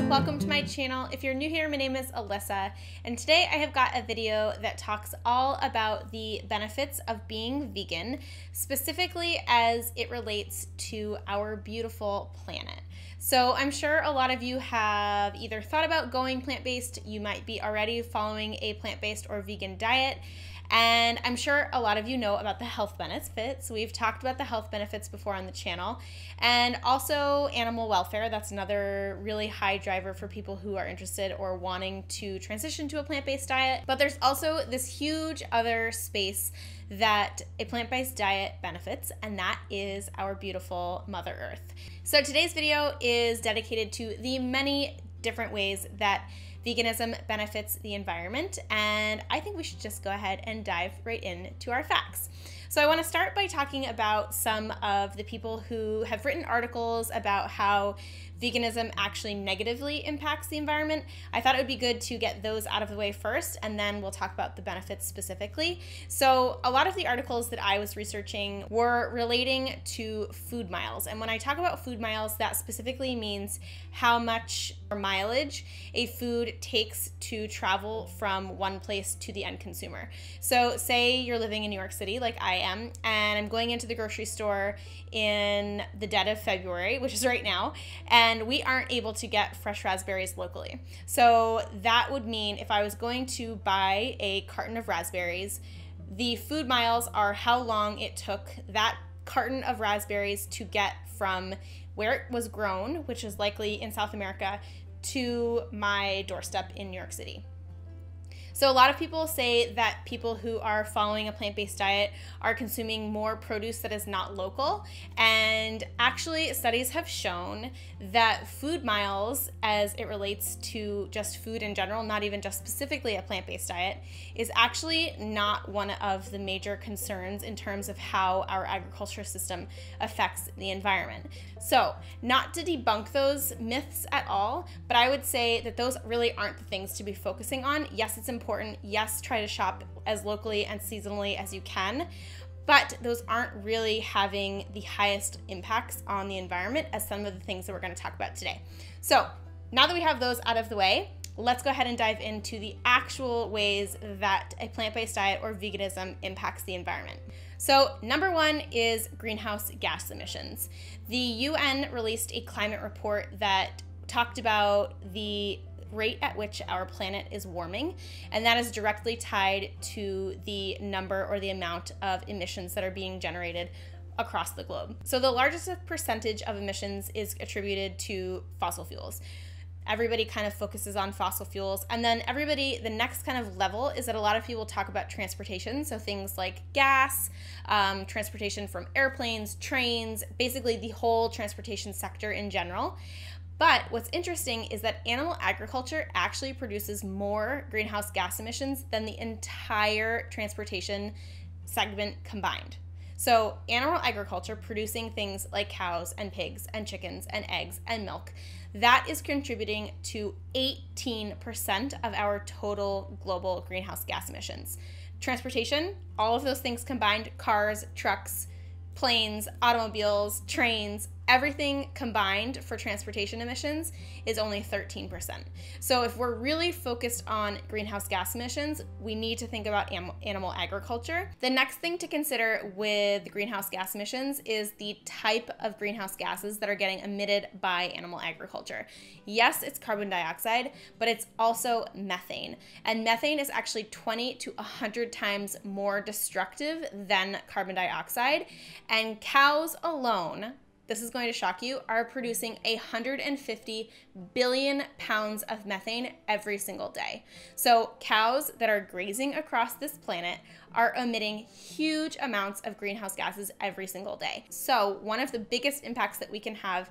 welcome to my channel. If you're new here, my name is Alyssa, and today I have got a video that talks all about the benefits of being vegan, specifically as it relates to our beautiful planet. So I'm sure a lot of you have either thought about going plant-based, you might be already following a plant-based or vegan diet, and I'm sure a lot of you know about the health benefits. We've talked about the health benefits before on the channel, and also animal welfare. That's another really high driver for people who are interested or wanting to transition to a plant-based diet. But there's also this huge other space that a plant-based diet benefits, and that is our beautiful Mother Earth. So today's video is dedicated to the many different ways that veganism benefits the environment, and I think we should just go ahead and dive right into our facts. So I want to start by talking about some of the people who have written articles about how veganism actually negatively impacts the environment. I thought it would be good to get those out of the way first, and then we'll talk about the benefits specifically. So a lot of the articles that I was researching were relating to food miles. And when I talk about food miles, that specifically means how much mileage a food takes to travel from one place to the end consumer. So say you're living in New York City like I am, and I'm going into the grocery store in the dead of February, which is right now, and we aren't able to get fresh raspberries locally. So that would mean if I was going to buy a carton of raspberries, the food miles are how long it took that carton of raspberries to get from where it was grown, which is likely in South America, to my doorstep in New York City. So a lot of people say that people who are following a plant-based diet are consuming more produce that is not local, and actually studies have shown that food miles, as it relates to just food in general, not even just specifically a plant-based diet, is actually not one of the major concerns in terms of how our agriculture system affects the environment. So not to debunk those myths at all, but I would say that those really aren't the things to be focusing on. Yes, it's important. Yes, try to shop as locally and seasonally as you can, but those aren't really having the highest impacts on the environment as some of the things that we're going to talk about today. So now that we have those out of the way, let's go ahead and dive into the actual ways that a plant-based diet or veganism impacts the environment. So number one is greenhouse gas emissions. The UN released a climate report that talked about the rate at which our planet is warming, and that is directly tied to the number or the amount of emissions that are being generated across the globe. So the largest percentage of emissions is attributed to fossil fuels. Everybody kind of focuses on fossil fuels, and then the next kind of level is that a lot of people talk about transportation, so things like gas, transportation from airplanes, trains, basically the whole transportation sector in general. But what's interesting is that animal agriculture actually produces more greenhouse gas emissions than the entire transportation segment combined. So animal agriculture, producing things like cows and pigs and chickens and eggs and milk, that is contributing to 18% of our total global greenhouse gas emissions. Transportation, all of those things combined, cars, trucks, planes, automobiles, trains, everything combined for transportation emissions is only 13%. So if we're really focused on greenhouse gas emissions, we need to think about animal agriculture. The next thing to consider with greenhouse gas emissions is the type of greenhouse gases that are getting emitted by animal agriculture. Yes, it's carbon dioxide, but it's also methane. And methane is actually 20 to 100 times more destructive than carbon dioxide. And cows alone, this is going to shock you, are producing 150 billion pounds of methane every single day. So cows that are grazing across this planet are emitting huge amounts of greenhouse gases every single day. So one of the biggest impacts that we can have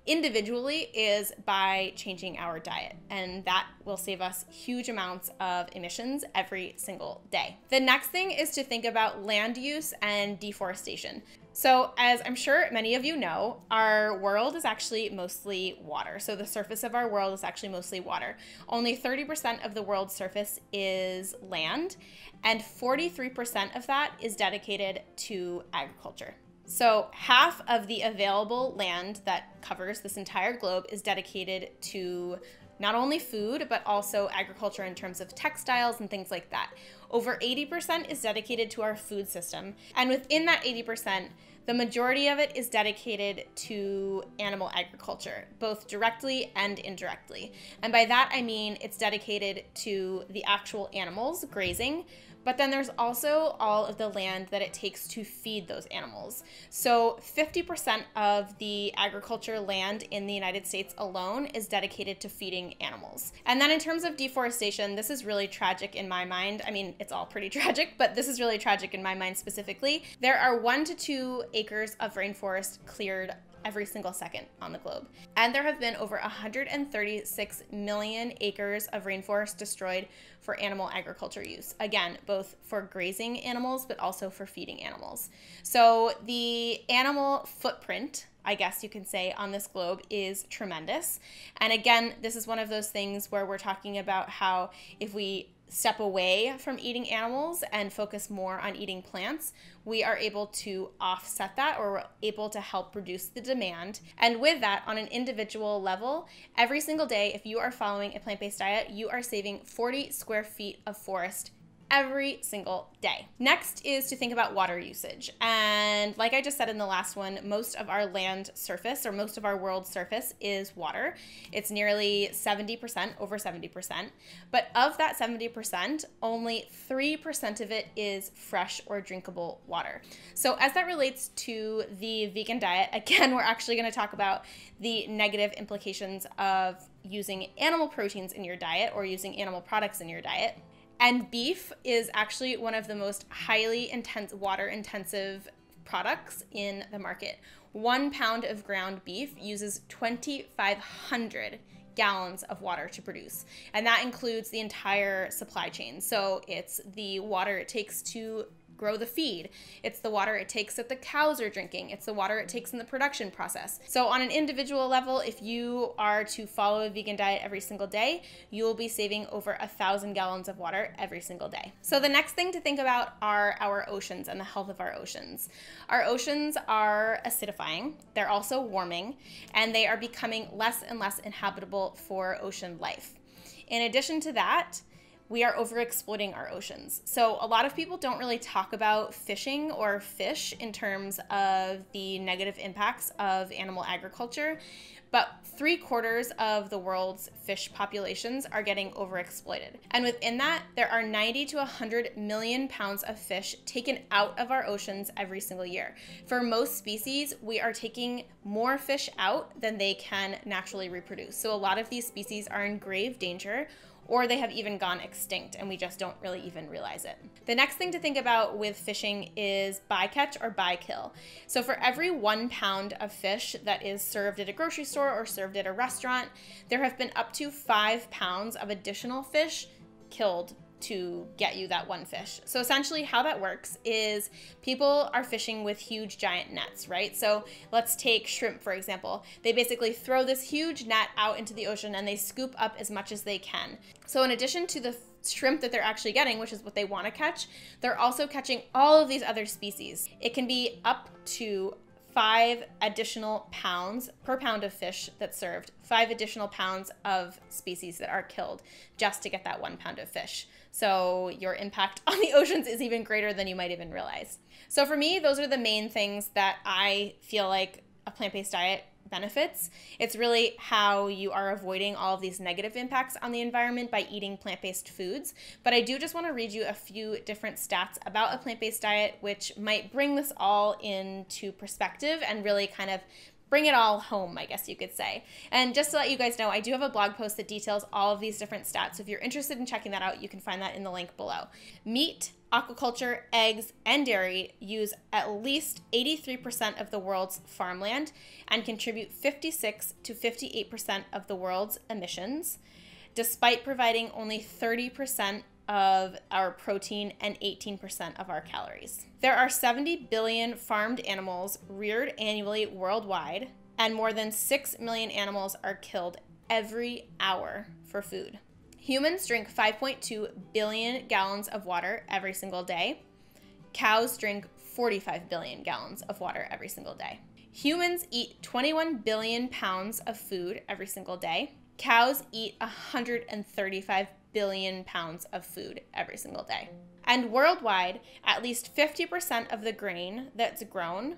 individually is by changing our diet, and that will save us huge amounts of emissions every single day. The next thing is to think about land use and deforestation. So as I'm sure many of you know, our world is actually mostly water. So the surface of our world is actually mostly water. Only 30% of the world's surface is land, and 43% of that is dedicated to agriculture. So half of the available land that covers this entire globe is dedicated to not only food, but also agriculture in terms of textiles and things like that. Over 80% is dedicated to our food system. And within that 80%, the majority of it is dedicated to animal agriculture, both directly and indirectly. And by that, I mean it's dedicated to the actual animals grazing, but then there's also all of the land that it takes to feed those animals. So 50% of the agriculture land in the United States alone is dedicated to feeding animals. And then in terms of deforestation, this is really tragic in my mind. I mean, it's all pretty tragic, but this is really tragic in my mind specifically. There are 1 to 2 acres of rainforest cleared every single second on the globe. And there have been over 136 million acres of rainforest destroyed for animal agriculture use. Again, both for grazing animals, but also for feeding animals. So the animal footprint, I guess you can say, on this globe is tremendous. And again, this is one of those things where we're talking about how if we step away from eating animals and focus more on eating plants, we are able to offset that, or we're able to help reduce the demand. And with that, on an individual level, every single day, if you are following a plant-based diet, you are saving 40 square feet of forest every single day. Next is to think about water usage. And like I just said in the last one, most of our land surface, or most of our world's surface, is water. It's nearly 70%, over 70%. But of that 70%, only 3% of it is fresh or drinkable water. So as that relates to the vegan diet, again, we're actually going to talk about the negative implications of using animal proteins in your diet or using animal products in your diet. And beef is actually one of the most highly water intensive products in the market. 1 pound of ground beef uses 2,500 gallons of water to produce. And that includes the entire supply chain. So it's the water it takes to grow the feed. It's the water it takes that the cows are drinking. It's the water it takes in the production process. So on an individual level, if you are to follow a vegan diet every single day, you will be saving over 1,000 gallons of water every single day. So the next thing to think about are our oceans and the health of our oceans. Our oceans are acidifying. They're also warming, and they are becoming less and less inhabitable for ocean life. In addition to that, we are overexploiting our oceans. So a lot of people don't really talk about fishing or fish in terms of the negative impacts of animal agriculture, but 3/4 of the world's fish populations are getting overexploited. And within that, there are 90 to 100 million pounds of fish taken out of our oceans every single year. For most species, we are taking more fish out than they can naturally reproduce. So a lot of these species are in grave danger, or they have even gone extinct and we just don't really even realize it. The next thing to think about with fishing is bycatch or bykill. So for every 1 pound of fish that is served at a grocery store or served at a restaurant, there have been up to 5 pounds of additional fish killed to get you that one fish. So essentially how that works is people are fishing with huge giant nets, right? So let's take shrimp, for example. They basically throw this huge net out into the ocean and they scoop up as much as they can. So in addition to the shrimp that they're actually getting, which is what they want to catch, they're also catching all of these other species. It can be up to 5 additional pounds per pound of fish that's served, 5 additional pounds of species that are killed just to get that 1 pound of fish. So your impact on the oceans is even greater than you might even realize. So for me, those are the main things that I feel like a plant-based diet benefits. It's really how you are avoiding all of these negative impacts on the environment by eating plant-based foods. But I do just want to read you a few different stats about a plant-based diet, which might bring this all into perspective and really kind of bring it all home, I guess you could say. And just to let you guys know, I do have a blog post that details all of these different stats. So if you're interested in checking that out, you can find that in the link below. Meat, aquaculture, eggs, and dairy use at least 83% of the world's farmland and contribute 56 to 58% of the world's emissions, despite providing only 30% of our protein and 18% of our calories. There are 70 billion farmed animals reared annually worldwide, and more than 6 million animals are killed every hour for food. Humans drink 5.2 billion gallons of water every single day. Cows drink 45 billion gallons of water every single day. Humans eat 21 billion pounds of food every single day. Cows eat 135 billion pounds of food every single day. And worldwide, at least 50% of the grain that's grown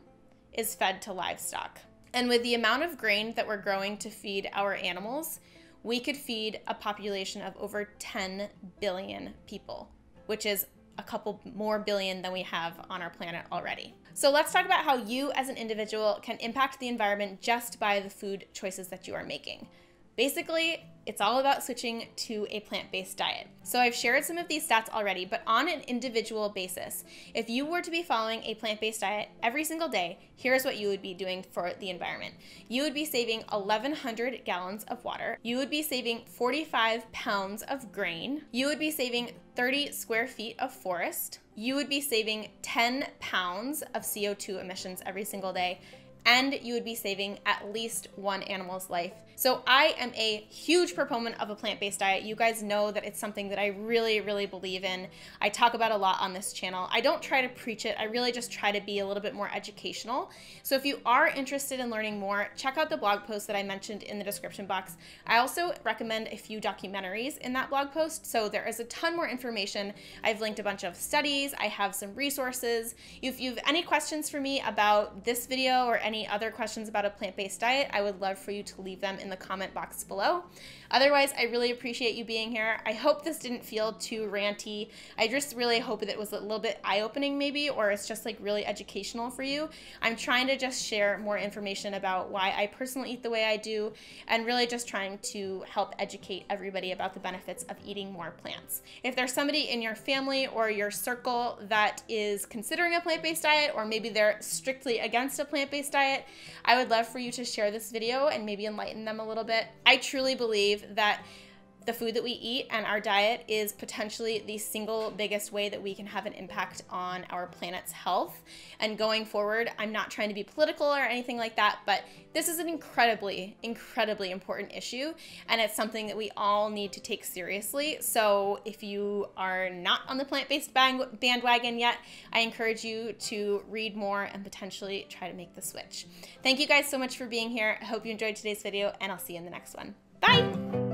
is fed to livestock. And with the amount of grain that we're growing to feed our animals, we could feed a population of over 10 billion people, which is a couple more billion than we have on our planet already. So let's talk about how you as an individual can impact the environment just by the food choices that you are making. Basically, it's all about switching to a plant-based diet. So I've shared some of these stats already, but on an individual basis, if you were to be following a plant-based diet every single day, here's what you would be doing for the environment. You would be saving 1,100 gallons of water. You would be saving 45 pounds of grain. You would be saving 30 square feet of forest. You would be saving 10 pounds of CO2 emissions every single day. And you would be saving at least one animal's life. So I am a huge proponent of a plant-based diet. You guys know that it's something that I really, really believe in. I talk about a lot on this channel. I don't try to preach it. I really just try to be a little bit more educational. So if you are interested in learning more, check out the blog post that I mentioned in the description box. I also recommend a few documentaries in that blog post. So there is a ton more information. I've linked a bunch of studies. I have some resources. If you have any questions for me about this video or any other questions about a plant-based diet, I would love for you to leave them in the comment box below. Otherwise, I really appreciate you being here. I hope this didn't feel too ranty. I just really hope that it was a little bit eye-opening maybe, or it's just like really educational for you. I'm trying to just share more information about why I personally eat the way I do, and really just trying to help educate everybody about the benefits of eating more plants. If there's somebody in your family or your circle that is considering a plant-based diet, or maybe they're strictly against a plant-based diet, I would love for you to share this video and maybe enlighten them a little bit. I truly believe that the food that we eat and our diet is potentially the single biggest way that we can have an impact on our planet's health. And going forward, I'm not trying to be political or anything like that, but this is an incredibly, incredibly important issue, and it's something that we all need to take seriously. So if you are not on the plant-based bandwagon yet, I encourage you to read more and potentially try to make the switch. Thank you guys so much for being here. I hope you enjoyed today's video, and I'll see you in the next one. Bye!